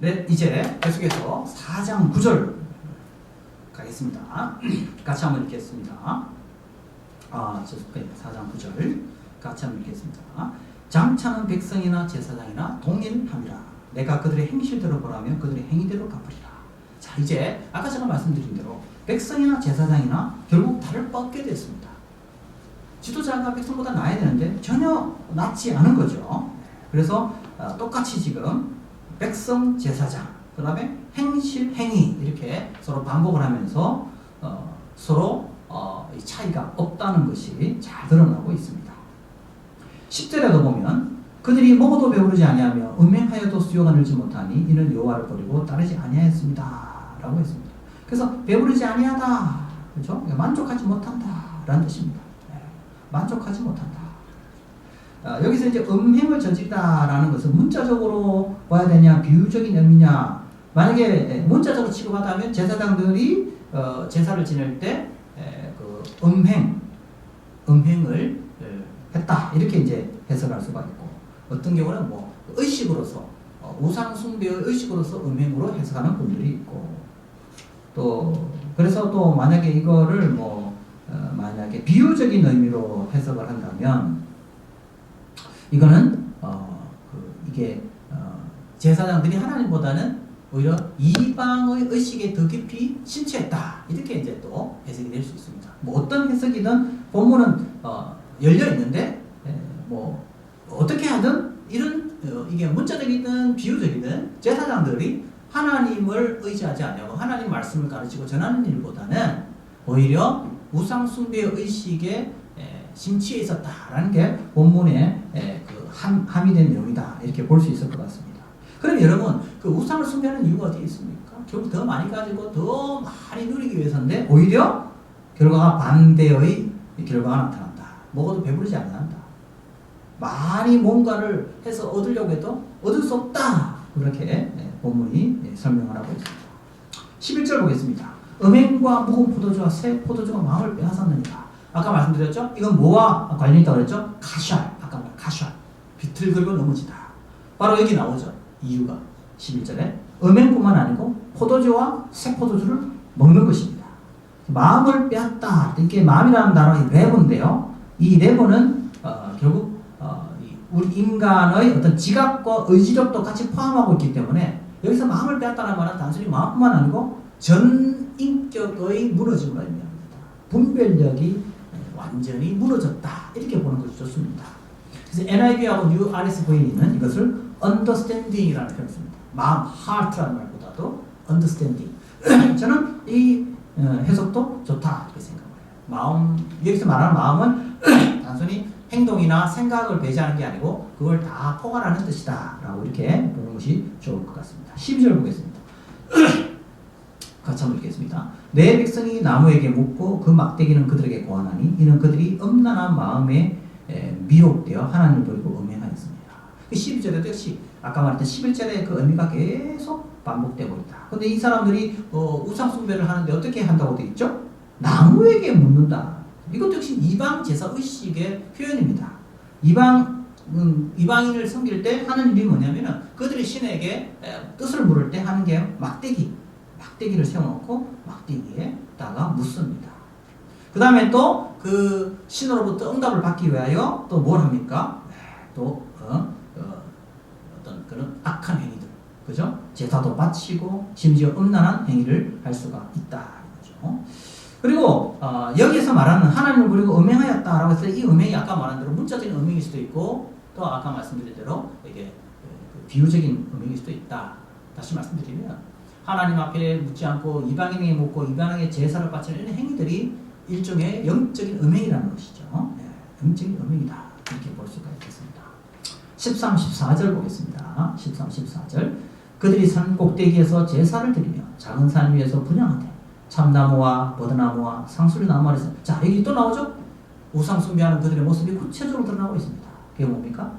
네, 이제 계속해서 4장 9절 가겠습니다. 같이 한번 읽겠습니다. 4장 9절 같이 한번 읽겠습니다. 장차는 백성이나 제사장이나 동일함이라. 내가 그들의 행실대로 보라면 그들의 행위대로 갚으리라. 자, 이제 아까 제가 말씀드린 대로 백성이나 제사장이나 결국 달을 뻗게 됐습니다. 지도자가 백성보다 나아야 되는데 전혀 낫지 않은 거죠. 그래서 똑같이 지금 백성, 제사장, 그 다음에 행실, 행위 이렇게 서로 반복을 하면서 서로 이 차이가 없다는 것이 잘 드러나고 있습니다. 10절에도 보면 그들이 먹어도 배부르지 아니하며 음행하여도 수요가 늘지 못하니 이는 여호와를 버리고 따르지 아니하였습니다 라고 했습니다. 그래서 배부르지 아니하다, 그렇죠? 만족하지 못한다 라는 뜻입니다. 만족하지 못한다. 여기서 이제 음행을 저지르다라는 것은 문자적으로 봐야 되냐, 비유적인 의미냐. 만약에 문자적으로 취급하다면 제사장들이 제사를 지낼 때 그 음행을 했다 이렇게 이제 해석할 수가 있고, 어떤 경우는 뭐 의식으로서 우상 숭배의 의식으로서 음행으로 해석하는 분들이 있고, 또 그래서 또 만약에 이거를 만약에 비유적인 의미로 해석을 한다면 이거는 이게 제사장들이 하나님보다는 오히려 이방의 의식에 더 깊이 심취했다 이렇게 이제 또 해석이 될 수 있습니다. 뭐 어떤 해석이든 본문은 열려 있는데 뭐 어떻게 하든 이런 이게 문자적이든 비유적이든 제사장들이 하나님을 의지하지 않냐고 하나님 말씀을 가르치고 전하는 일보다는 오히려 우상 숭배의 의식에 심취해 있었다라는 게 본문에 그 함의된 내용이다 이렇게 볼 수 있을 것 같습니다. 그럼 여러분, 그 우상을 숭배하는 이유가 어디에 있습니까? 결국 더 많이 가지고 더 많이 누리기 위해서인데 오히려 결과가 반대의 결과가 나타난다. 먹어도 배부르지 않는다. 많이 뭔가를 해서 얻으려고 해도 얻을 수 없다. 그렇게 본문이 설명을 하고 있습니다. 11절 보겠습니다. 음행과 묵은 포도주와 새 포도주가 마음을 빼앗았느니라. 아까 말씀드렸죠? 이건 뭐와 관련이 있다고 그랬죠? 카샬. 아까 말 카샬. 비틀거리고 넘어지다. 바로 여기 나오죠. 이유가 11절에 음행뿐만 아니고 포도주와 새 포도주를 먹는 것입니다. 마음을 빼앗다. 이게 마음이라는 단어가 레버인데요. 이 레버는 결국 우리 인간의 어떤 지각과 의지력도 같이 포함하고 있기 때문에 여기서 마음을 빼앗다는 말은 단순히 마음뿐만 아니고 전 인격의 무너짐을 의미합니다. 분별력이 완전히 무너졌다 이렇게 보는 것이 좋습니다. 그래서 NIV하고 New RSV는 이것을 understanding이라는 표현을 씁니다. 마음, heart라는 말보다도 understanding. 저는 이 해석도 좋다 이렇게 생각해요. 마음, 여기서 말하는 마음은 단순히 행동이나 생각을 배제하는 게 아니고 그걸 다 포괄하는 뜻이다 라고 이렇게 보는 것이 좋을 것 같습니다. 12절 보겠습니다. 같이 한번 읽겠습니다. 내 백성이 나무에게 묻고 그 막대기는 그들에게 고하나니 이는 그들이 음란한 마음에 미혹되어 하나님을 버리고 음행하였습니다. 12절에도 역시 아까 말했던 11절의 그 의미가 계속 반복되고 있다. 근데 이 사람들이 우상 숭배를 하는데 어떻게 한다고 되어 있죠? 나무에게 묻는다. 이것도 역시 이방 제사 의식의 표현입니다. 이방인을 섬길 때 하는 일이 뭐냐면은 그들이 신에게 뜻을 물을 때 하는 게 막대기를 세워놓고 막대기에다가 묻습니다. 그 다음에 또 그 신으로부터 응답을 받기 위하여 또 뭘 합니까? 또 어떤 그런 악한 행위들, 그죠? 제사도 바치고 심지어 음란한 행위를 할 수가 있다 이거죠. 그리고 여기에서 말하는 하나님을 버리고 음행하였다라고 해서 이 음행이 아까 말한 대로 문자적인 음행일 수도 있고 또 아까 말씀드린 대로 이게 비유적인 음행일 수도 있다. 다시 말씀드리면 하나님 앞에 묻지 않고 이방인에게 묻고 이방인에게 제사를 바치는 이런 행위들이 일종의 영적인 음행이라는 것이죠. 영적인 음행이다 이렇게 볼 수가 있겠습니다. 13, 14절 보겠습니다. 13, 14절 그들이 산 꼭대기에서 제사를 드리며 작은 산 위에서 분향하되 참나무와 버드나무와 상수리나무 아래서 자 여기 또 나오죠? 우상 숭배하는 그들의 모습이 구체적으로 드러나고 있습니다. 그게 뭡니까?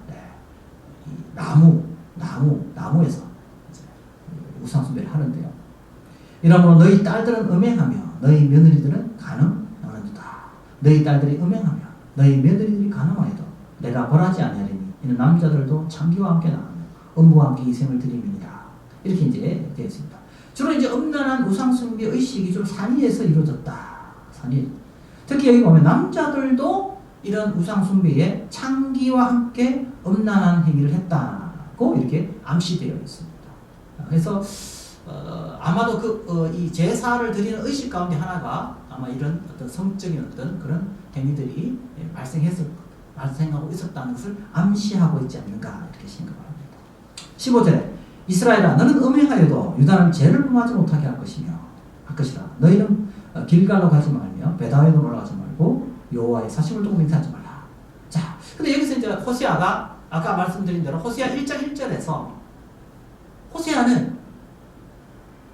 이 나무에서 우상 숭배를 하는데요. 이러므로 너희 딸들은 음행하며 너희 며느리들은 간음하는도다. 너희 딸들이 음행하며 너희 며느리들이 간음하여도 내가 벌하지 아니하리니 이는 남자들도 창기와 함께 나가며 음부와 함께 희생을 드림이니라. 이렇게 이제 되어 있습니다. 주로 이제 음란한 우상숭배 의식이 좀 산위에서 이루어졌다. 산위. 특히 여기 보면 남자들도 이런 우상숭배에 창기와 함께 음란한 행위를 했다고 이렇게 암시되어 있습니다. 그래서 아마도 이 제사를 드리는 의식 가운데 하나가 아마 이런 어떤 성적인 어떤 그런 행위들이 발생하고 있었다는 것을 암시하고 있지 않는가 이렇게 생각을 합니다. 15절에 이스라엘아 너는 음행하여도 유다는 죄를 범하지 못하게 할 것이라. 너희는 길갈로 가지 말며 베다웨로 올라가지 말고 여호와의 사심을 두고 맹세하지 말라. 자, 근데 여기서 이제 호세아가 아까 말씀드린 대로 호세아 1장 1절에서 호세아는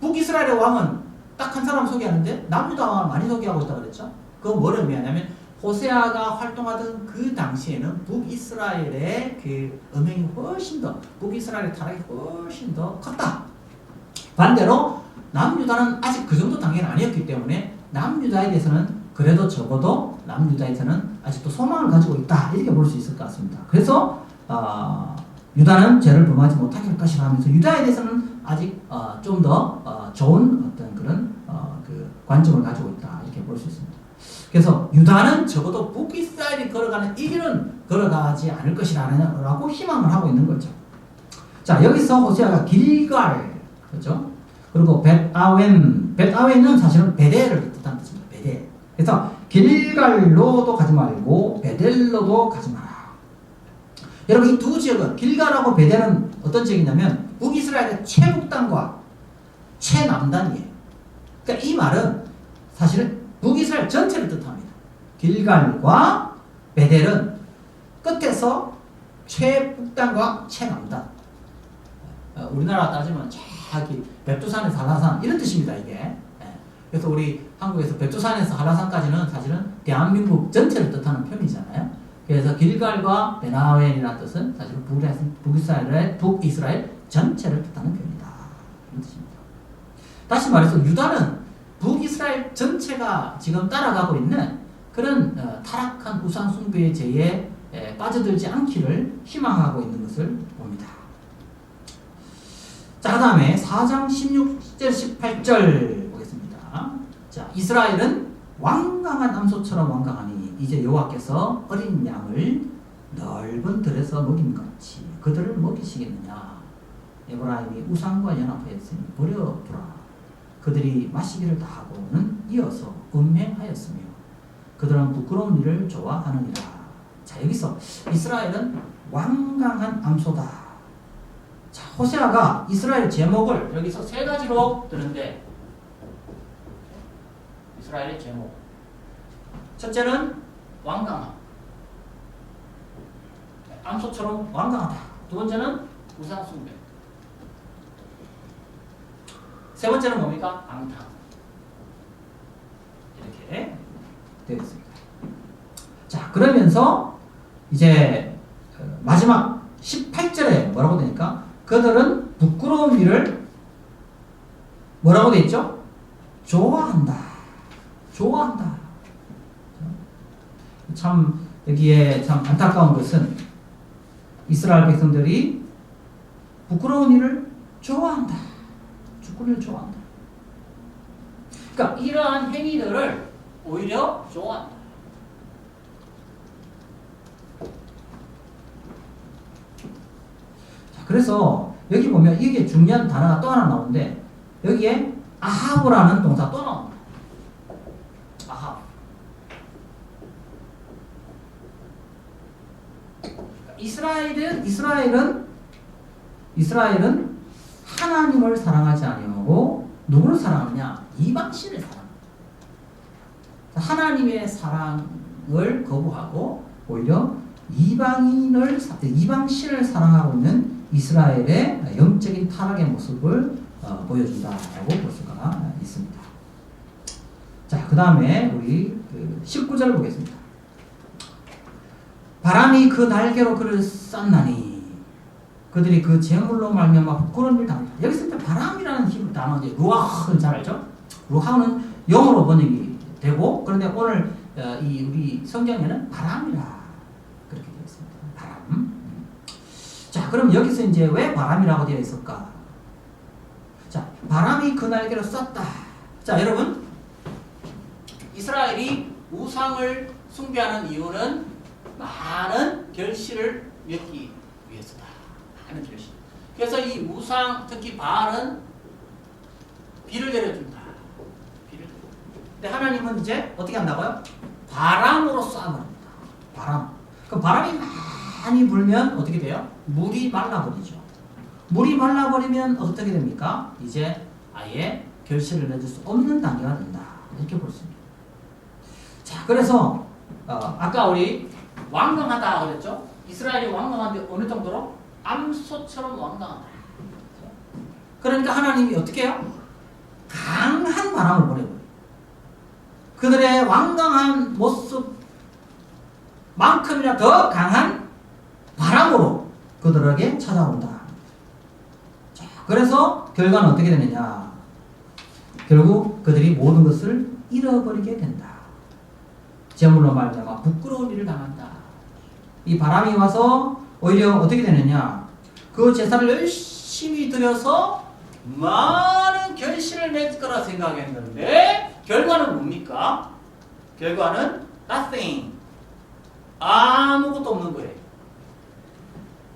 북이스라엘의 왕은 딱 한 사람 소개하는데 남유다 왕을 많이 소개하고 있다고 그랬죠. 그건 뭐를 의미하냐면 호세아가 활동하던 그 당시에는 북이스라엘의 그 음행이 훨씬 더, 북이스라엘의 타락이 훨씬 더 컸다. 반대로 남유다는 아직 그 정도 단계는 아니었기 때문에 남유다에 대해서는 그래도 적어도 남유다에서는 아직도 소망을 가지고 있다. 이렇게 볼 수 있을 것 같습니다. 그래서 유다는 죄를 범하지 못하게 할 것이라 하면서 유다에 대해서는 아직 좀 더 좋은 어떤 그런 그 관점을 가지고 있다. 이렇게 볼 수 있습니다. 그래서 유다는 적어도 북이스라엘이 걸어가는 이 길은 걸어가지 않을 것이라고 희망을 하고 있는 거죠. 자, 여기서 호세아가 길갈, 그렇죠? 그리고 벳아웬은 사실은 베델을 뜻하는 뜻입니다. 베델. 그래서 길갈로도 가지 말고 베델로도 가지 마라. 여러분 이 두 지역은 길갈하고 베델은 어떤 지역이냐면 북이스라엘의 최북단과 최남단이에요. 그러니까 이 말은 사실은 북이스라엘 전체를 뜻합니다. 길갈과 베델은 끝에서 최북단과 최남단. 우리나라 따지면 저기 백두산에서 한라산 이런 뜻입니다. 이게. 그래서 우리 한국에서 백두산에서 한라산까지는 사실은 대한민국 전체를 뜻하는 표현이잖아요. 그래서 길갈과 베나웬이라는 뜻은 사실은 북이스라엘 전체를 뜻하는 표현이다. 이런 뜻입니다. 다시 말해서 유다는 북이스라엘 전체가 지금 따라가고 있는 그런 타락한 우상숭배의 죄에 빠져들지 않기를 희망하고 있는 것을 봅니다. 자, 그 다음에 4장 16절 18절 보겠습니다. 자, 이스라엘은 완강한 암소처럼 완강하니 이제 여호와께서 어린 양을 넓은 들에서 먹임같이 그들을 먹이시겠느냐. 에브라임이 우상과 연합하였으니 버려두라. 그들이 마시기를 다하고는 이어서 음행하였으며 그들은 부끄러운 일을 좋아하느니라. 자, 여기서 이스라엘은 완강한 암소다. 자, 호세아가 이스라엘 제목을 여기서 세 가지로 드는데 이스라엘의 제목. 첫째는 완강함. 암소처럼 완강하다. 두 번째는 우상숭배. 세 번째는 뭡니까? 앙탕. 이렇게 되어 있습니다. 자, 그러면서 이제 마지막 18절에 뭐라고 되니까 그들은 부끄러운 일을 뭐라고 되어 있죠? 좋아한다. 좋아한다. 참 여기에 참 안타까운 것은 이스라엘 백성들이 부끄러운 일을 좋아한다. 축구를 좋아한다. 그러니까 이러한 행위들을 오히려 좋아한다. 자, 그래서 여기 보면 이게 중요한 단어가 또 하나 나오는데 여기에 아하브라는 동사 또 나옵니다. 아하브. 이스라엘은 하나님을 사랑하지 아니하고 누구를 사랑하느냐? 이방신을 사랑합니다. 하나님의 사랑을 거부하고 오히려 이방신을 사랑하고 있는 이스라엘의 영적인 타락의 모습을 보여준다라고 볼 수가 있습니다. 자, 그 다음에 우리 19절 보겠습니다. 바람이 그 날개로 그를 쌌나니 그들이 그 재물로 말미암아 부끄러운 일 당한다. 여기서 일단 바람이라는 히브리 단어 이제 루아흐는 잘 알죠? 루아흐는 영어로 번역이 되고 그런데 오늘 우리 성경에는 바람이라 그렇게 되어 있습니다. 바람. 자, 그럼 여기서 이제 왜 바람이라고 되어 있을까? 바람이 그 날개를 쐈다. 자, 여러분. 이스라엘이 우상을 숭배하는 이유는 많은 결실을 맺기 위해서다. 많은 결실. 그래서 이 우상, 특히 바알은 비를 내려준다. 비를. 근데 하나님은 이제 어떻게 한다고요? 바람으로 쏴버립니다. 바람. 그 바람이 많이 불면 어떻게 돼요? 물이 말라버리죠. 물이 말라버리면 어떻게 됩니까? 이제 아예 결실을 맺을 수 없는 단계가 된다. 이렇게 볼 수 있습니다. 자, 그래서 아까 우리 완강하다 그랬죠? 이스라엘이 완강한데 어느 정도로? 암소처럼 완강하다. 그러니까 하나님이 어떻게 해요? 강한 바람을 보내버려요. 그들의 완강한 모습만큼이나 더 강한 바람으로 그들에게 찾아온다. 자, 그래서 결과는 어떻게 되느냐? 결국 그들이 모든 것을 잃어버리게 된다. 제물로 말미암아 부끄러운 일을 당한다. 이 바람이 와서 오히려 어떻게 되느냐? 그 제사를 열심히 드려서 많은 결실을 맺을 거라 생각했는데 결과는 뭡니까? 결과는 nothing. 아무것도 없는 거예요.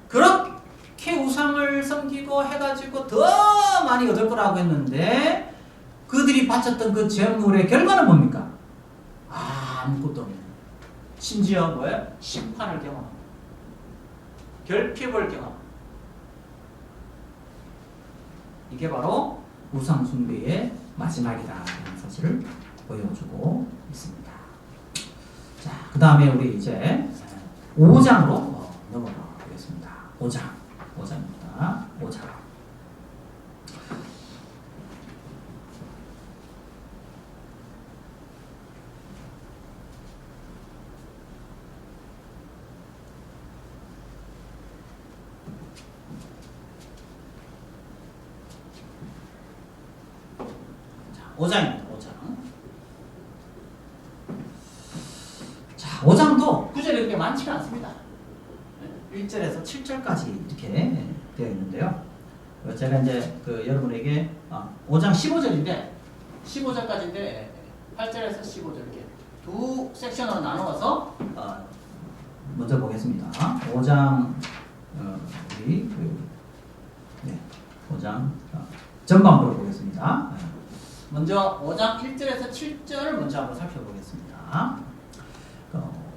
그렇게 우상을 섬기고 해가지고 더 많이 얻을 거라고 했는데 그들이 바쳤던 그 제물의 결과는 뭡니까? 아무것도 없는. 심지어 뭐예요? 심판을 경험합니다. 결핍을 경험합니다. 이게 바로 우상 숭배의 마지막이다라는 사실을 보여주고 있습니다. 자, 그 다음에 우리 이제 5장으로 넘어가 보겠습니다. 5장입니다. 5장. 자, 5장입니다. 5장. 자, 5장도 구절이 그렇게 많지가 않습니다. 1절에서 7절까지 이렇게 되어 있는데요. 제가 이제 여러분에게 5장 15절인데 15절까지인데 8절에서 15절 이렇게 두 섹션으로 나누어서 먼저 보겠습니다. 5장 우리 5장 전반부를 보겠습니다. 먼저 5장 1절에서 7절을 먼저 한번 살펴보겠습니다.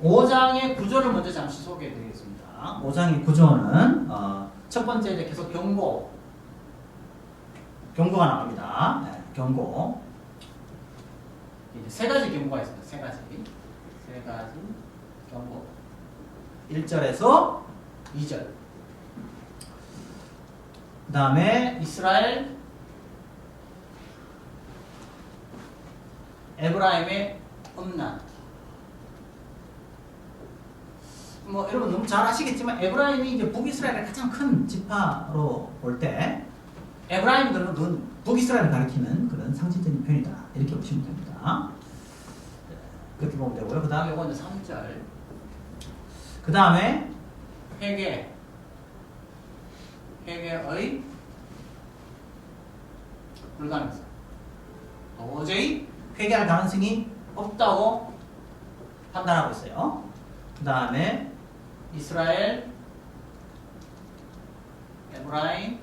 5장의 구조를 먼저 잠시 소개해 드리겠습니다. 5장의 구조는 첫 번째 이제 계속 경고가 나옵니다. 네, 경고. 이제 세 가지 경고가 있습니다. 세 가지 경고. 1절에서 2절. 그 다음에 이스라엘 에브라임의 음란. 뭐 여러분 너무 잘 아시겠지만 에브라임이 이제 북이스라엘의 가장 큰 지파로 볼 때 에브라임들은 그건 북이스라엘을 가리키는 그런 상징적인 표현이다. 이렇게 보시면 됩니다. 그렇게 보면 되고요. 그 다음에 이건 이제 3절. 그 다음에 회개의 불가능성. 도저히 회개할 가능성이 없다고 판단하고 있어요. 그 다음에 이스라엘, 에브라임.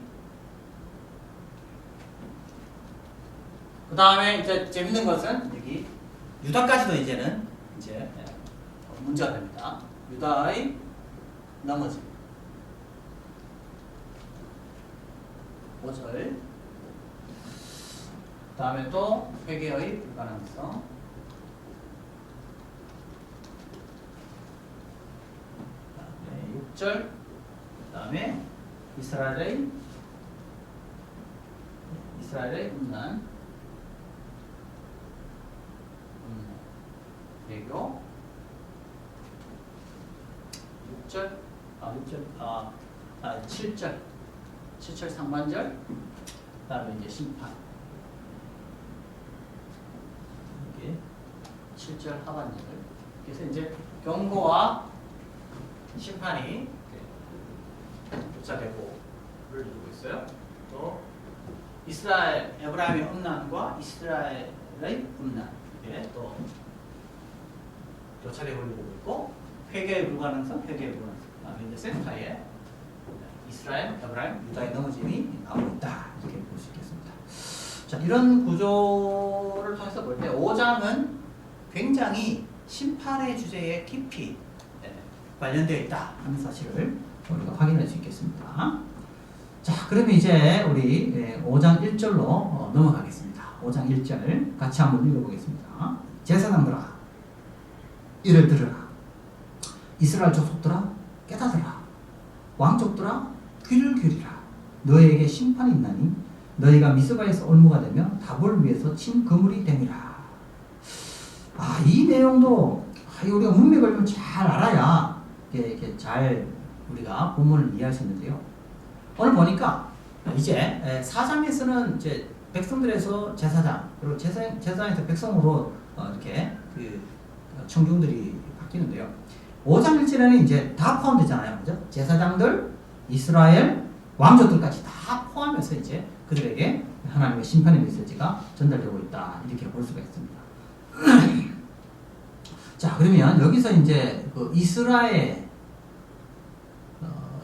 그 다음에 이제 재밌는 것은 여기 유다까지도 이제는 이제 문제가 됩니다. 유다의 넘어짐. 5절. 그 다음에 또 회개의 불가능성. 그 다음에 6절. 그 다음에 이스라엘의 음란. 배교. 7절 상반절. 그 다음에 이제 심판. 이게 7절 하반절. 그래서 이제 경고와 심판이 교차되고 를 두고 있어요. 또 이스라엘 에브라임의 음란과 이스라엘의 음란 이게 또 교차돼 버리고 있고 회개의 불가능성, 회개의 불가능성. 그다음에 이제 센터에 이스라엘, 에브라임, 유다의 넘어짐이 나오고 있다 이렇게 볼 수 있겠습니다. 자, 이런 구조를 통해서 볼 때 5장은 굉장히 심판의 주제에 깊이 관련되어 있다 하는 사실을 우리가 확인할 수 있겠습니다. 자, 그러면 이제 우리 5장 1절로 넘어가겠습니다. 5장 1절 같이 한번 읽어보겠습니다. 제사장들아 이를 들으라. 이스라엘 족속들아 깨닫으라. 왕족들아 귀를 기울이라. 너에게 심판이 있나니 너희가 미스바에서 올무가 되며 다볼 위에서 친 그물이 됨이라. 이 내용도 우리가 문맥을 좀 잘 알아야 이렇게 잘 우리가 본문을 이해할 수 있는데요. 오늘 보니까 이제 4장에서는 이제 백성들에서 제사장 그리고 제사장에서 백성으로 이렇게 그 청중들이 바뀌는데요. 5장 1절에는 이제 다 포함되잖아요. 그죠? 제사장들, 이스라엘, 왕족들까지 다 포함해서 이제 그들에게 하나님의 심판의 메시지가 전달되고 있다. 이렇게 볼 수가 있습니다. 자, 그러면 여기서 이제 그 이스라엘,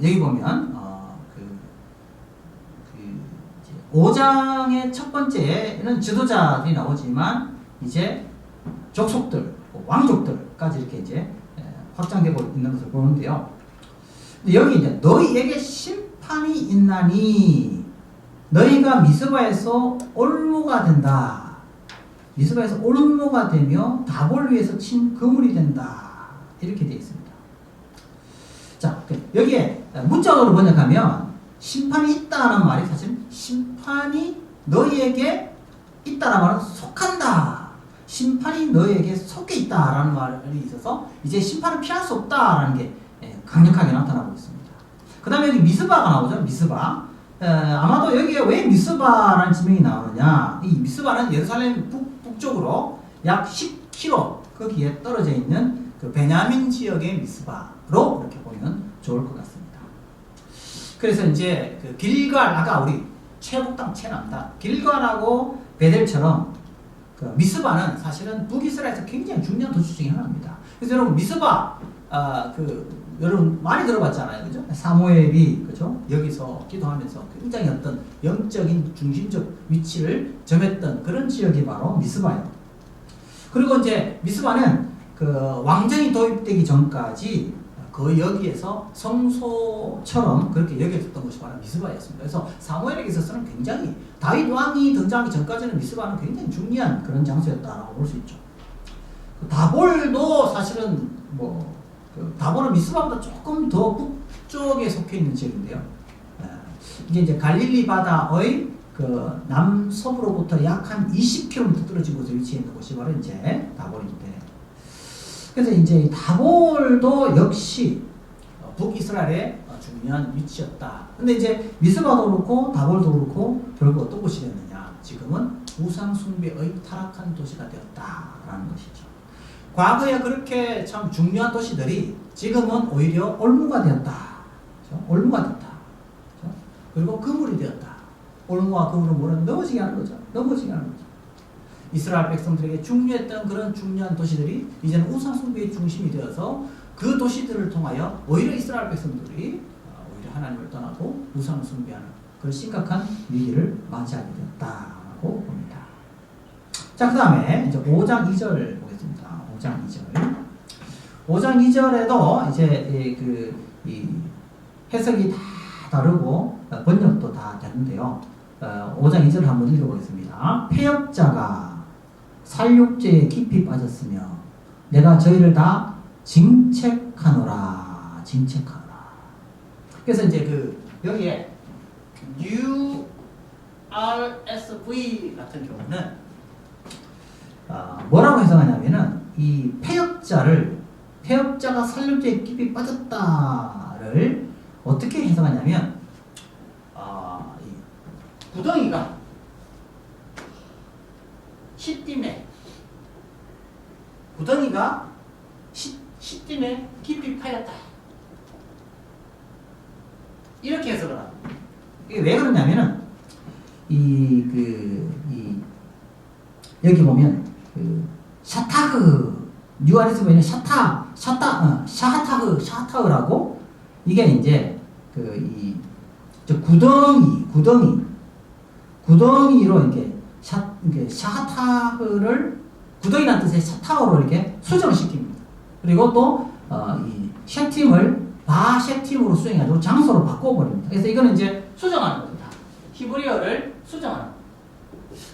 여기 보면, 5장의 첫 번째는 지도자들이 나오지만, 이제 족속들, 왕족들까지 이렇게 이제 확장되고 있는 것을 보는데요. 근데 여기 이제 너희에게 심판이 있나니 너희가 미스바에서 올무가 된다. 미스바에서 올무가 되며 다볼 위에서 친 그물이 된다. 이렇게 되어 있습니다. 자, 여기에 문자어로 번역하면 심판이 있다는 말이 사실 심판이 너희에게 있다라는 말은 속한다. 심판이 너희에게 속해 있다라는 말이 있어서 이제 심판은 피할 수 없다라는 게 강력하게 나타나고 있습니다. 그 다음에 여기 미스바가 나오죠. 미스바. 아마도 여기에 왜 미스바라는 지명이 나오느냐. 이 미스바는 예루살렘 북쪽으로 약 10km 거기에 떨어져 있는 그 베냐민 지역의 미스바로 이렇게 보면 좋을 것 같습니다. 그래서 이제 그 길갈, 아까 우리 최북당 최남당 길갈하고 베델처럼 그 미스바는 사실은 북이스라엘에서 굉장히 중요한 도시 중에 하나입니다. 그래서 여러분 미스바 여러분 많이 들어봤잖아요, 그죠? 사무엘이 그죠? 여기서 기도하면서 굉장히 어떤 영적인 중심적 위치를 점했던 그런 지역이 바로 미스바예요. 그리고 이제 미스바는 그 왕정이 도입되기 전까지 그 여기에서 성소처럼 그렇게 여겨졌던 곳이 바로 미스바였습니다. 그래서 사무엘에게 있어서는 굉장히 다윗 왕이 등장하기 전까지는 미스바는 굉장히 중요한 그런 장소였다라고 볼 수 있죠. 그 다볼도 사실은 다볼은 미스바보다 조금 더 북쪽에 속해 있는 지역인데요. 이게 이제 갈릴리 바다의 그 남서부로부터 약 한 20km 떨어진 곳에 위치해 있는 곳이 바로 이제 다볼인데. 그래서 이제 다볼도 역시 북이스라엘의 중요한 위치였다. 근데 이제 미스바도 그렇고 다볼도 그렇고 결국 어떤 곳이 됐느냐. 지금은 우상숭배의 타락한 도시가 되었다라는 것이죠. 과거에 그렇게 참 중요한 도시들이 지금은 오히려 올무가 되었다. 그렇죠? 올무가 됐다. 그렇죠? 그리고 그물이 되었다. 올무와 그물은 뭐라 넘어지게 하는 거죠. 넘어지게 하는 거죠. 이스라엘 백성들에게 중요했던 그런 중요한 도시들이 이제는 우상숭배의 중심이 되어서 그 도시들을 통하여 오히려 이스라엘 백성들이 오히려 하나님을 떠나고 우상숭배하는 그런 심각한 위기를 맞이하게 되었다고 봅니다. 자, 그 다음에 이제 5장 2절 보겠습니다. 5장 2절. 5장 2절에도 이제 이 해석이 다 다르고 번역도 다 다른데요. 5장 2절을 한번 읽어보겠습니다. 패역자가 살육죄에 깊이 빠졌으며 내가 저희를 다 징책하노라. 징책하노라. 그래서 이제 여기에 URSV 같은 경우는 뭐라고 해석하냐면은 이 패역자가 살육죄에 깊이 빠졌다를 어떻게 해석하냐면 이 구덩이가 시딤에 깊이 파였다. 이렇게 해석을 합니다. 이게 왜 그러냐면은 여기 보면 샤타흐 뉴아레스 보이는 샤타흐라고 이게 이제 구덩이로 이렇게 샤타흐를 구덩이라는 뜻의 샤타흐로 이렇게 수정을 시킵니다. 그리고 또 이 셰팀을 바셰팀으로 수정해가지고 장소로 바꿔버립니다. 그래서 이거는 이제 수정하는 겁니다. 히브리어를 수정하는 겁니다.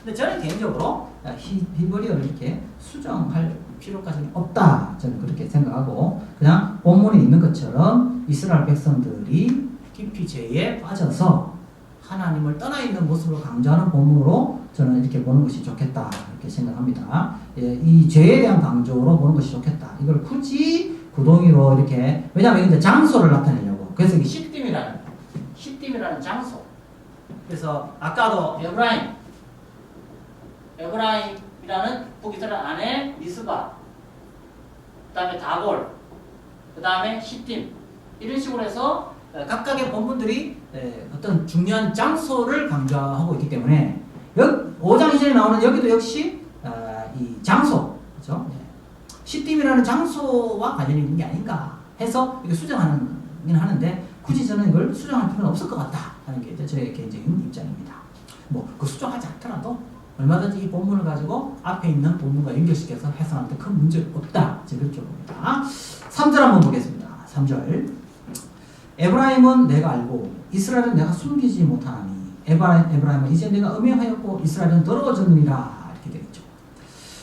근데 저는 개인적으로 히브리어를 이렇게 수정할 필요까지는 없다. 저는 그렇게 생각하고 그냥 본문에 있는 것처럼 이스라엘 백성들이 깊이 죄에 빠져서 하나님을 떠나 있는 모습을 강조하는 본문으로 저는 이렇게 보는 것이 좋겠다. 이렇게 생각합니다. 예, 이 죄에 대한 강조로 보는 것이 좋겠다. 이걸 굳이 구덩이로 이렇게, 왜냐하면 이제 장소를 나타내려고. 그래서 이게 시딤이라는 장소. 그래서 아까도 에브라임이라는 북이스라엘 안에 미스바, 그 다음에 다골, 그 다음에 시딤, 이런 식으로 해서 각각의 본문들이 어떤 중요한 장소를 강조하고 있기 때문에 5장 2절에 나오는 여기도 역시 이 장소, 그렇죠? 시딤이라는 장소와 관련이 있는 게 아닌가 해서 이렇게 수정하는 하는데 굳이 저는 이걸 수정할 필요는 없을 것 같다 하는 게 저의 개인적인 입장입니다. 뭐 그 수정하지 않더라도 얼마든지 이 본문을 가지고 앞에 있는 본문과 연결시켜서 해석하는데 큰 문제가 없다. 제가 그렇게 봅니다. 3절 한번 보겠습니다. 3절. 에브라임은 내가 알고 이스라엘은 내가 숨기지 못하나니 에브라임은 이제 내가 음행하였고 이스라엘은 더러워졌느니라. 이렇게 되겠죠.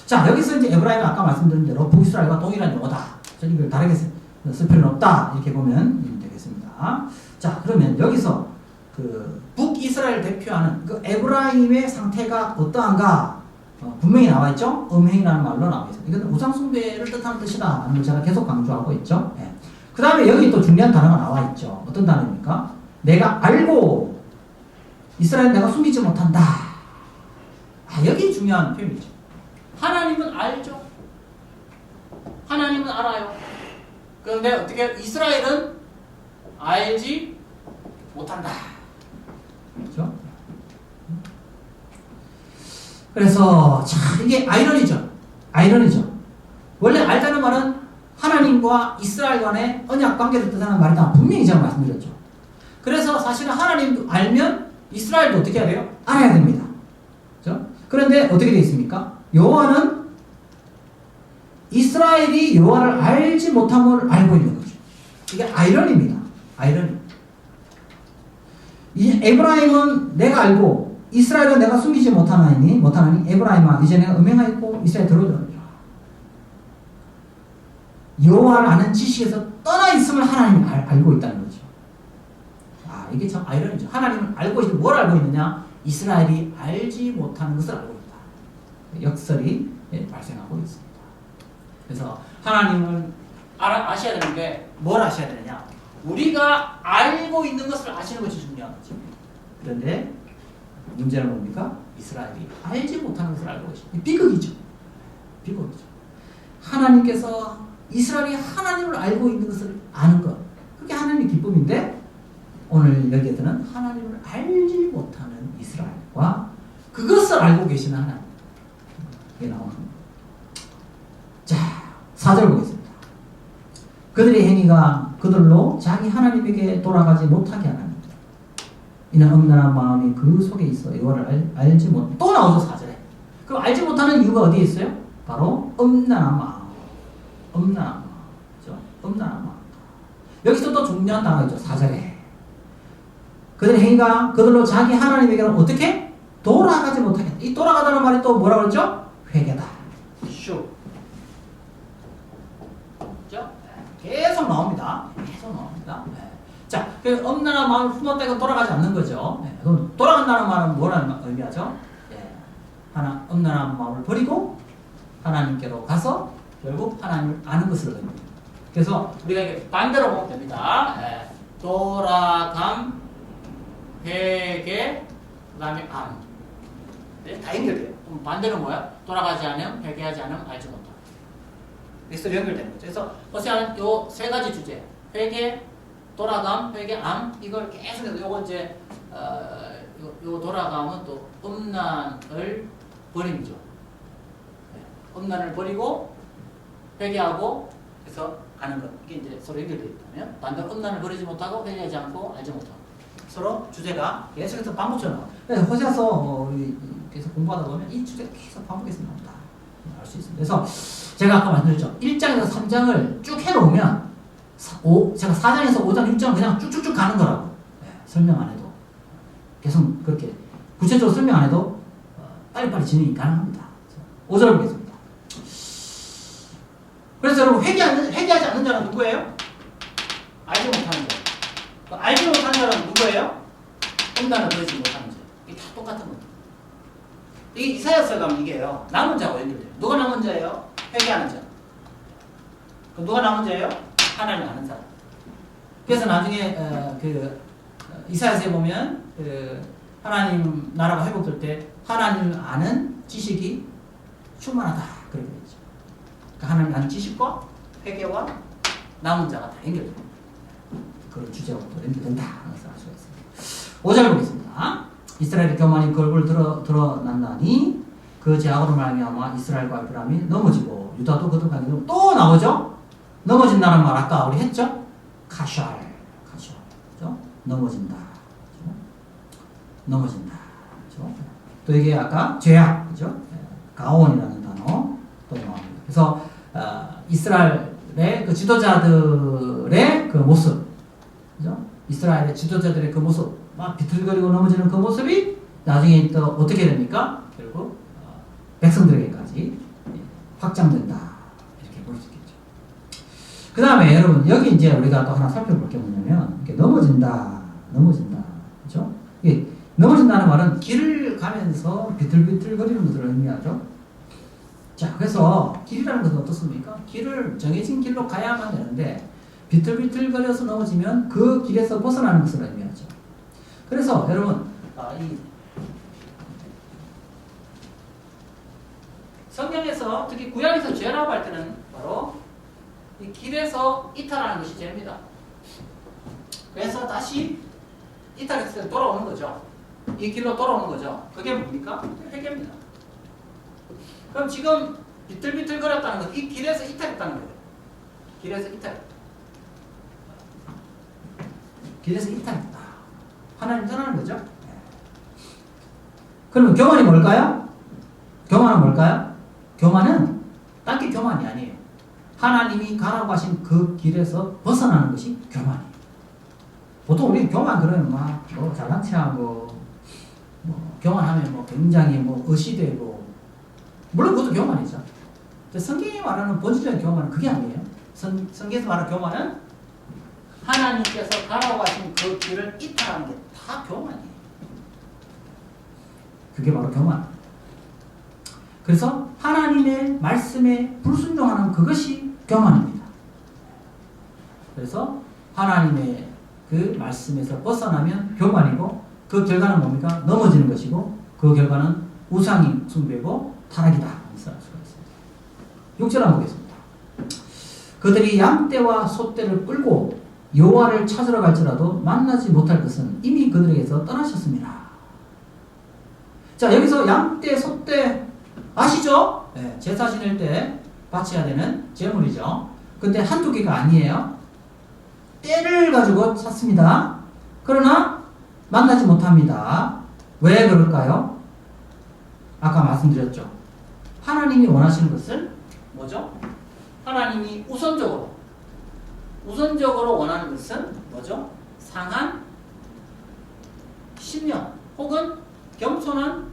자, 여기서 이제 에브라임은 아까 말씀드린 대로 북이스라엘과 동일한 용어다. 저는 이걸 다르게 쓸 필요는 없다. 이렇게 보면 되겠습니다. 자, 그러면 여기서 그 북이스라엘 대표하는 그 에브라임의 상태가 어떠한가? 분명히 나와 있죠. 음행이라는 말로 나와 있습니다. 이건 우상숭배를 뜻하는 뜻이다 하는 걸 제가 계속 강조하고 있죠. 예. 그 다음에 여기 또 중요한 단어가 나와 있죠. 어떤 단어입니까? 내가 알고 이스라엘 내가 숨기지 못한다. 여기 중요한 표현이죠. 하나님은 알죠. 하나님은 알아요. 그런데 어떻게 이스라엘은 알지 못한다. 그렇죠? 그래서 참 이게 아이러니죠. 원래 알다는 말은 하나님과 이스라엘 간의 언약 관계를 뜻하는 말이다. 분명히 제가 말씀드렸죠. 그래서 사실은 하나님도 알면 이스라엘도 어떻게 해야 돼요? 알아야 됩니다. 그렇죠? 그런데 어떻게 되어 있습니까? 여호와는 이스라엘이 여호와를 알지 못함을 알고 있는 거죠. 이게 아이러니입니다. 이 에브라임은 내가 알고 이스라엘은 내가 숨기지 못하나니 에브라임아 이제 내가 음행하였고 이스라엘 더러워졌느니라. 여호와를 아는 지식에서 떠나 있음을 하나님이 알고 있다는 거죠. 이게 참 아이러니죠. 하나님은 알고 있는데 뭘 알고 있느냐? 이스라엘이 알지 못하는 것을 알고 있다. 역설이 발생하고 있습니다. 그래서 하나님은 아셔야 되는 게 뭘 아셔야 되느냐? 우리가 알고 있는 것을 아시는 것이 중요한 거죠. 그런데 문제는 뭡니까? 이스라엘이 알지 못하는 것을 알고 계십니다. 비극이죠. 하나님께서 이스라엘이 하나님을 알고 있는 것을 아는 것. 그게 하나님의 기쁨인데 오늘 여기에서는 하나님을 알지 못하는 이스라엘과 그것을 알고 계시는 하나님. 이게 나오는 겁니다. 자, 4절 보겠습니다. 그들의 행위가 그들로 자기 하나님에게 돌아가지 못하게 하나니 이는 엄란한 마음이 그 속에 있어 여호와를 알지 못. 또 나오죠 4절에. 그럼 알지 못하는 이유가 어디에 있어요? 바로 엄란한 마음. 그렇죠? 엄란한 마음. 여기서 또 중요한 단어가 있죠 4절에. 그들의 행위가 그들로 자기 하나님에게는 어떻게? 돌아가지 못하게 한다. 이 돌아가다는 말이 또 뭐라고 그러죠? 회개다. 계속 나옵니다. 자, 그 엄란한 마음을 품었다 이건 돌아가지 않는 거죠. 그럼 돌아간다는 말은 뭐라는 의미하죠? 엄란한 마음을 버리고 하나님께로 가서 결국 하나님을 아는 것을 의미합니다. 그래서 우리가 이게 반대로 보면 됩니다. 돌아감, 회개, 그 다음에 암. 다 연결돼요. 그럼 반대로 뭐야? 돌아가지 않으면, 회개하지 않으면 알지 못한다. 그래서 연결되는 거죠. 그래서 어쨌든 요 세 가지 주제, 회개, 돌아감, 회개, 암, 이걸 계속해서 요거 이제 요 돌아가면 또 음란을 버림이죠. 음란을 버리고 회개하고 해서 가는 것. 이게 이제 서로 연결되어 있다면 반대로 음란을 버리지 못하고 회개하지 않고 알지 못하고 서로 주제가 계속해서 반복적으로 나와요. 그래서 호세아서 우리 계속 공부하다 보면 이 주제가 계속 반복해서 나온다. 알 수 있습니다. 그래서 제가 아까 말씀드렸죠. 1장에서 3장을 쭉 해놓으면 제가 4장에서 5장, 6장 그냥 쭉쭉쭉 가는 거라고. 설명 안 해도. 계속 그렇게 구체적으로 설명 안 해도 빨리빨리 진행이 가능합니다. 5절 보겠습니다. 그래서 여러분 회개하지 않는 자는 누구예요? 알지 못하는 자. 알지 못하는 자는 누구예요? 음란을 버리지 못하는 자. 이게 다 똑같은 겁니다. 이게 이사야서에 가면 이게요. 남은 자와 연결돼요. 누가 남은 자예요? 회개하는 자. 그럼 누가 남은 자예요? 하나님 아는 사람. 그래서 나중에 이사야서에 보면 하나님 나라가 회복될 때 하나님을 아는 지식이 충만하다 그렇게 되죠. 그러니까 하나님 아는 지식과 회개와 남은 자가 다 연결됩니다. 그런 주제하고 연결된다 하는 것을 알 수가 있습니다. 5절 보겠습니다. 이스라엘의 교만이 그 얼굴을 드러난다니 그 죄악으로 말미암아 이스라엘과 에브라임이 넘어지고 유다도 거듭하게 되고 또 나오죠. 넘어진다는 말 아까 우리 했죠. 카샬 그죠? 넘어진다. 그죠? 넘어진다. 그죠? 또 이게 아까 죄악 그죠? 가온이라는 단어 또 나옵니다. 그래서 이스라엘의 그 지도자들의 그 모습, 그죠? 이스라엘의 지도자들의 그 모습, 막 비틀거리고 넘어지는 그 모습이 나중에 또 어떻게 됩니까? 결국 백성들에게까지 확장된다 이렇게 볼 수 있겠죠. 그 다음에 여러분 여기 이제 우리가 또 하나 살펴볼 게 뭐냐면 이렇게 넘어진다, 그렇죠? 넘어진다는 말은 길을 가면서 비틀비틀거리는 것을 의미하죠. 자, 그래서 길이라는 것은 어떻습니까? 길을 정해진 길로 가야만 되는데 비틀비틀거려서 넘어지면 그 길에서 벗어나는 것을 의미하죠. 그래서 여러분 이 성경에서 특히 구약에서 죄라고 할 때는 바로 이 길에서 이탈하는 것이 죄입니다. 그래서 다시 이탈했을 때 돌아오는 거죠. 이 길로 돌아오는 거죠. 그게 뭡니까? 회개입니다. 그럼 지금 비틀비틀거렸다는 건 이 길에서 이탈했다는 거예요. 길에서 이탈했다. 길에서 이탈했다. 하나님 떠나는 거죠. 그러면 교만이 뭘까요? 교만은 뭘까요? 교만은 딴 게 교만이 아니에요. 하나님이 가라고 하신 그 길에서 벗어나는 것이 교만이에요. 보통 우리 교만 그러면 막 잘난 체하고 교만하면 굉장히 의시되고 물론 그것도 교만이죠. 성경이 말하는 본질적인 교만은 그게 아니에요. 성경에서 말하는 교만은 하나님께서 가라고 하신 그 길을 이탈하는 게 다 교만이에요. 그게 바로 교만. 그래서 하나님의 말씀에 불순종하는 그것이 교만입니다. 그래서 하나님의 그 말씀에서 벗어나면 교만이고 그 결과는 뭡니까? 넘어지는 것이고 그 결과는 우상이 숭배고 타락이다. 그래서 알 수가 있습니다. 6절 한번 보겠습니다. 그들이 양떼와 소떼를 끌고 여호와를 찾으러 갈지라도 만나지 못할 것은 이미 그들에게서 떠나셨습니다. 자, 여기서 양떼, 소떼 아시죠? 네, 제사 지낼 때 바쳐야 되는 제물이죠. 근데 한두 개가 아니에요. 떼를 가지고 찾습니다. 그러나 만나지 못합니다. 왜 그럴까요? 아까 말씀드렸죠. 하나님이 원하시는 것은 뭐죠? 하나님이 우선적으로 원하는 것은 뭐죠? 상한 심령 혹은 겸손한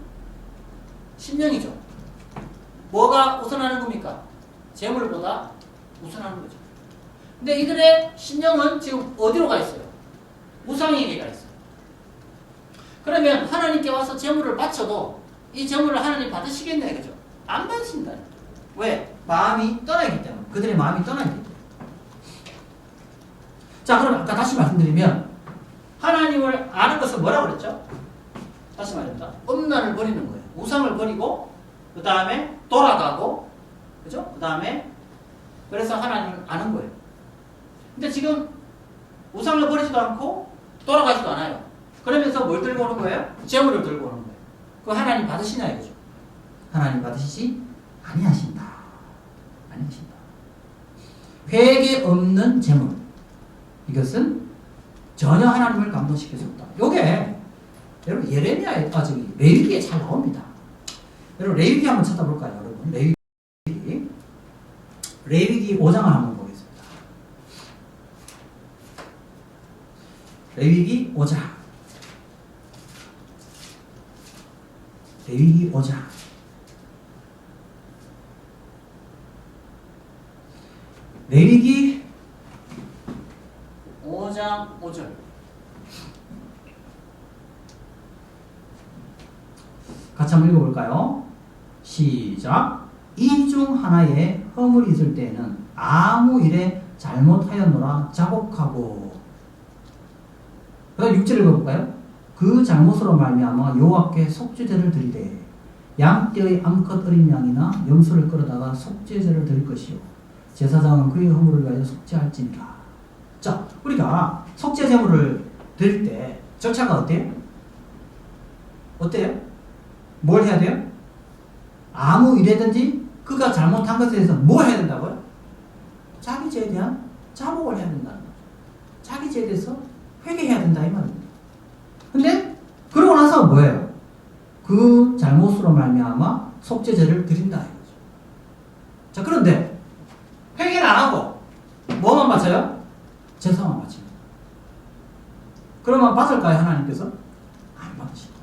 심령이죠. 뭐가 우선하는 겁니까? 재물보다 우선하는 거죠. 근데 이들의 심령은 지금 어디로 가 있어요? 우상에게 가 있어요. 그러면 하나님께 와서 재물을 바쳐도 이 재물을 하나님 받으시겠냐 이거죠? 안 받으신다. 왜? 마음이 떠나기 때문에. 그들의 마음이 떠나기 때문에. 자, 그럼 아까 다시 말씀드리면 하나님을 아는 것은 뭐라고 그랬죠? 다시 말합니다. 음란을 버리는 거예요. 우상을 버리고 그 다음에 돌아가고 그죠? 그 다음에 그래서 하나님을 아는 거예요. 근데 지금 우상을 버리지도 않고 돌아가지도 않아요. 그러면서 뭘 들고 오는 거예요? 재물을 들고 오는 거예요. 그 하나님 받으시냐 이거죠. 하나님 받으시지 아니하신다. 아니하신다. 회개 없는 재물. 이것은 전혀 하나님을 감동시킬 수 없다. 요게 여러분 예레미야에 레위기에 잘 나옵니다. 여러분 레위기 한번 찾아볼까요, 여러분? 레위기 5장을 한번 보겠습니다. 레위기 5장. 레위기 5장. 레위기 5장 5절. 같이 한번 읽어볼까요? 시작. 이 중 하나에 허물이 있을 때에는 아무 일에 잘못하였노라 자복하고. 그 다음 6절 읽어볼까요? 그 잘못으로 말미암아 여호와께 속죄제를 드리되 양떼의 암컷 어린 양이나 염소를 끌어다가 속죄제를 드릴 것이요 제사장은 그의 허물을 위하여 속죄할지니라. 자, 우리가 속죄 제물을 드릴 때 절차가 어때요? 어때요? 뭘 해야 돼요? 아무 일이든지 그가 잘못한 것에 대해서 뭐 해야 된다고요? 자기 죄에 대한 자복을 해야 된다는 거죠. 자기 죄에 대해서 회개해야 된다 이 말입니다. 근데 그러고 나서 뭐예요? 그 잘못으로 말미암아 속죄제를 드린다 이거죠. 자, 그런데 회개를 안 하고 뭐만 바쳐요? 제사만 바칩니다. 그러면 받을까요, 하나님께서? 안 받으시고.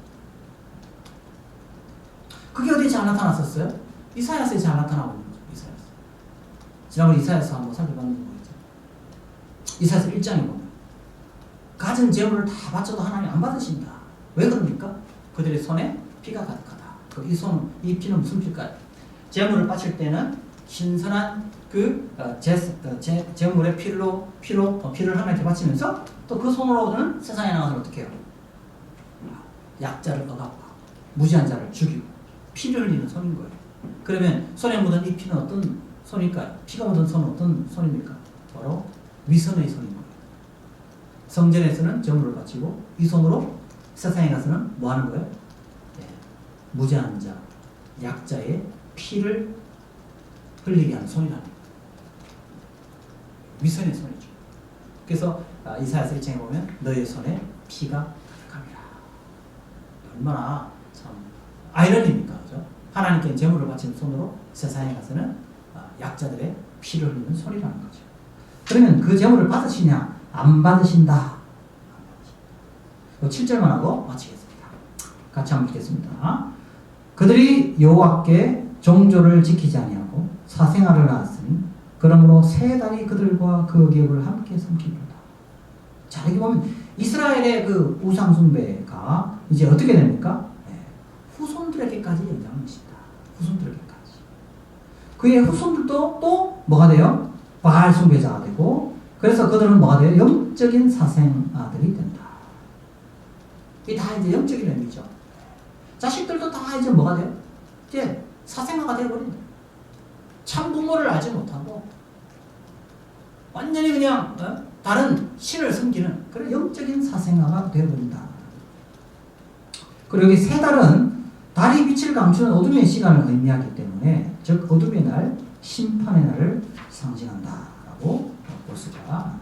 그게 어디에 잘 나타났었어요? 이사야서에 잘 나타나고 있는 거죠. 이사야서. 지난번에 이사야서 한번 살펴봤는지 모르겠죠. 이사야서 1장에 보면 가진 재물을 다 바쳐도 하나님 안 받으신다. 왜 그럽니까? 그들의 손에 피가 가득하다. 이 피는 무슨 피일까요? 재물을 바칠 때는 신선한 재물의 피를 하나님께 바치면서 또 그 손으로는 세상에 나가서 어떻게 해요? 약자를 억압하고 무지한 자를 죽이고 피를 흘리는 손인 거예요. 그러면 손에 묻은 이 피는 어떤 손일까요? 피가 묻은 손은 어떤 손입니까? 바로 위선의 손인 거예요. 성전에서는 재물을 바치고 이 손으로 세상에 가서는 뭐 하는 거예요? 네. 무지한 자, 약자의 피를 흘리게 하는 손이라는 거예요. 위선의 손이죠. 그래서 이사야서 1장에 보면 너의 손에 피가 가득합니다. 얼마나 참 아이러니입니까? 그죠? 하나님께 재물을 바치는 손으로 세상에 가서는 약자들의 피를 흘리는 손이라는 거죠. 그러면 그 재물을 받으시냐? 안 받으신다. 7절만 하고 마치겠습니다. 같이 한번 읽겠습니다. 그들이 여호와께 종조를 지키지 아니하고 사생활을 낳았으니 그러므로 세 달이 그들과 그 기업을 함께 삼키리로다. 자, 여기 보면 이스라엘의 그 우상 숭배가 이제 어떻게 됩니까? 네. 후손들에게까지 영향을 미친다. 후손들에게까지. 그의 후손들도 또 뭐가 돼요? 바알 숭배자가 되고, 그래서 그들은 뭐가 돼요? 영적인 사생아들이 된다. 이게 다 이제 영적인 의미죠. 자식들도 다 이제 뭐가 돼요? 이제 사생아가 되어버린다. 참 부모를 알지 못하고 완전히 그냥 다른 신을 섬기는 그런 영적인 사생아가 되어버린다. 그리고 여기 세 달은 달이 빛을 감추는 어둠의 시간을 의미하기 때문에 즉 어둠의 날, 심판의 날을 상징한다라고 볼 수가